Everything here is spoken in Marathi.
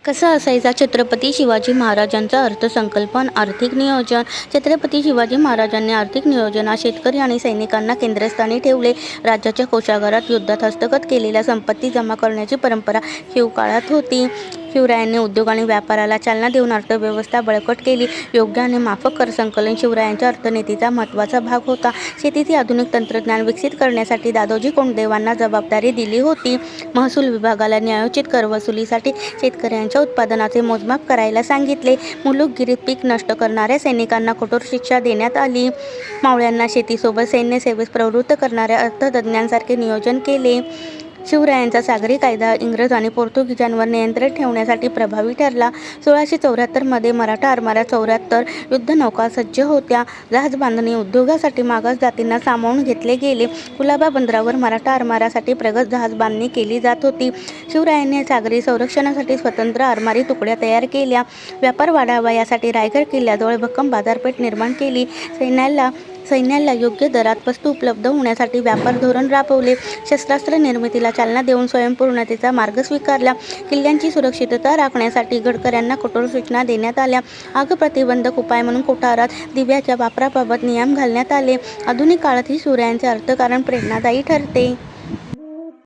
कसा असायचा छत्रपती शिवाजी महाराजांचा अर्थसंकल्प आणि आर्थिक नियोजन? छत्रपती शिवाजी महाराजांनी आर्थिक नियोजनात शेतकरी आणि सैनिकांना केंद्रस्थानी ठेवले. राज्याच्या कोषागारात युद्धात हस्तगत केलेल्या संपत्ती जमा करण्याची परंपरा शिवकाळात होती. शिवरायांनी उद्योग आणि व्यापाराला चालना देऊन अर्थव्यवस्था बळकट केली. योग्य आणि माफक करसंकलन शिवरायांच्या अर्थनीतीचा महत्त्वाचा भाग होता. शेतीचे आधुनिक तंत्रज्ञान विकसित करण्यासाठी दादोजी कोंडदेवांना जबाबदारी दिली होती. महसूल विभागाला न्यायोचित करवसुलीसाठी शेतकऱ्यांच्या उत्पादनाचे मोजमाप करायला सांगितले. मुलुकगिरीत पीक नष्ट करणाऱ्या सैनिकांना कठोर शिक्षा देण्यात आली. मावळ्यांना शेतीसोबत सैन्यसेवेस प्रवृत्त करणाऱ्या अर्थतज्ज्ञांसारखे नियोजन केले. शिवरायांचा सागरी कायदा इंग्रज आणि पोर्तुगीजांवर नियंत्रण ठेवण्यासाठी प्रभावी ठरला. 1674 मध्ये मराठा आरमारात 74 युद्धनौका सज्ज होत्या. जहाजबांधणी उद्योगासाठी मागास जातींना सामावून घेतले गेले. कुलाबा बंदरावर मराठा आरमारासाठी प्रगत जहाजबांधणी केली जात होती. शिवरायांनी सागरी संरक्षणासाठी स्वतंत्र आरमारी तुकड्या तयार केल्या. व्यापार वाढावा यासाठी रायगड किल्ल्याजवळ भक्कम बाजारपेठ निर्माण केली. सैन्याला योग्य दरात वस्तू उपलब्ध होण्यासाठी व्यापार धोरण राबवले. शस्त्रास्त्र निर्मितीला चालना देऊन स्वयंपूर्णतेचा मार्ग स्वीकारला. किल्ल्यांची सुरक्षितता राखण्यासाठी गडकऱ्यांना कठोर सूचना देण्यात आल्या. आग प्रतिबंधक उपाय म्हणून कोठारात दिव्याच्या वापराबाबत नियम घालण्यात आले. आधुनिक काळातही शिवरायांचे अर्थकारण प्रेरणादायी ठरते.